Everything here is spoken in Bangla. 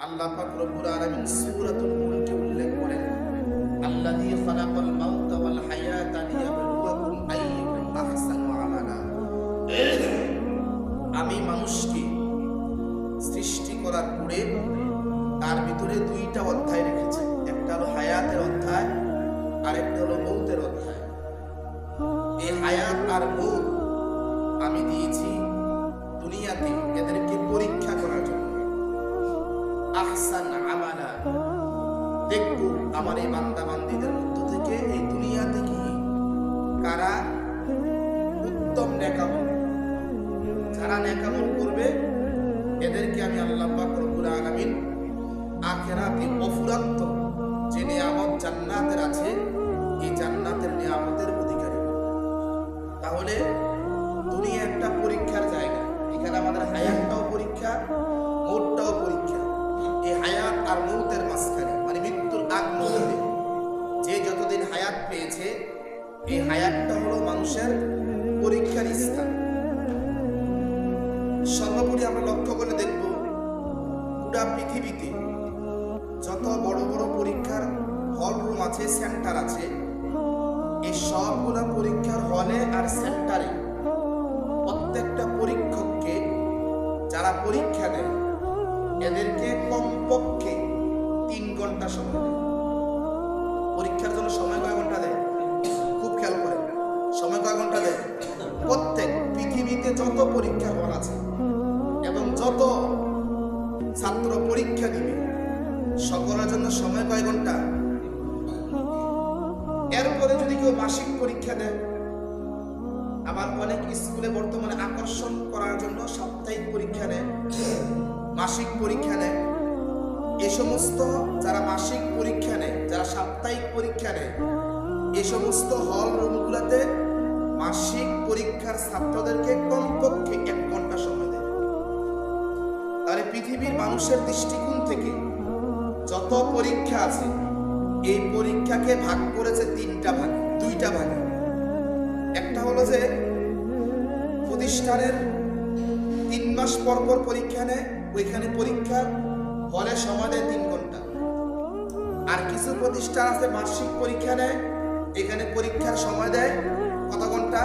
আল্লাহ পাক রব্বুল আলামিন সূরাতুল মুলকে উল্লেখ করেন, আল্লাযী খালাকাল মাউতা ওয়াল হায়াতা লিয়াবলুয়াকুম আইয়ুকুম আহসানু আমালা। আমি মানুষকে সৃষ্টি করার পরে তার ভিতরে দুইটা অধ্যায় রেখেছি, একটা হলো হায়াতের অধ্যায়, আরেকটা হলো মৌতের অধ্যায়। এই হায়াত আর মৌত আমি দিয়েছি দুনিয়াতে এদেরকে পরীক্ষা করার জন্য। আহসান আমালা, দেখব আমার এই বান্দা বান্দীদের মধ্য থেকে এই দুনিয়াতে কি কারা উত্তম নেকামল, যারা নেকামল করবে এদেরকে আমি আল্লাহ পাক রব্বুল আলামিন আখিরাতে অফুরন্ত যে নিয়ামত জান্নাতের আছে এই জান্নাতের নিয়ামতের অধিকারী। তাহলে দুনিয়া একটা পরীক্ষার জায়গা, এখানে আমাদের হায়াতটাও পরীক্ষা, মৌতটাও পরীক্ষা। এই হায়াত আর মৌতের মাঝখানে মানে মৃত্যুর আগ মুহূর্তে যে যতদিন হায়াত পেয়েছে এই হায়াতটা হলো মানুষের পরীক্ষার স্থান। সর্বোপরি আমরা লক্ষ্য করে দেখব পুরা পৃথিবীতে যত বড় বড় পরীক্ষার হল রুম আছে, সেন্টার আছে, এই সবগুলো পরীক্ষার হলে আর সেন্টারে প্রত্যেকটা পরীক্ষককে যারা পরীক্ষা দেয় এদেরকে কমপক্ষে 3 ঘন্টা সময় দেয়। পরীক্ষার জন্য সময় কয় ঘন্টা দেয়? খুব খেয়াল করেন, সময় কয় ঘন্টা দেয়? প্রত্যেক পৃথিবীতে যত পরীক্ষা হল আছে এবং যত ছাত্র পরীক্ষা দিবে সকলের জন্য সময় কয় ঘন্টা? এরপরে যদি কেউ মাসিক পরীক্ষা দেয়, আবার অনেক স্কুলে বর্তমানে আকর্ষণ করার জন্য সাপ্তাহিক পরীক্ষা নেয়, মাসিক পরীক্ষা নেয়। এ সমস্ত যারা মাসিক পরীক্ষা নেয়, যারা সাপ্তাহিক পরীক্ষা নেয়, এ সমস্ত হল রুমগুলোতে মাসিক পরীক্ষার ছাত্রদেরকে কমপক্ষে 1 ঘন্টা সময় দেয়। তাহলে পৃথিবীর মানুষের দৃষ্টিকোণ থেকে যত পরীক্ষা আছে এই পরীক্ষাকে ভাগ করেছে 3টা ভাগে, 2টা ভাগে। একটা হলো যে প্রতিষ্ঠানের 3 মাস পর পর পরীক্ষা নেয়, ওইখানে পরীক্ষার হলে সময় দেয় 3 ঘন্টা। আর কিছু প্রতিষ্ঠান আছে মাসিক পরীক্ষা নেয়, এখানে পরীক্ষার সময় দেয় কত ঘন্টা?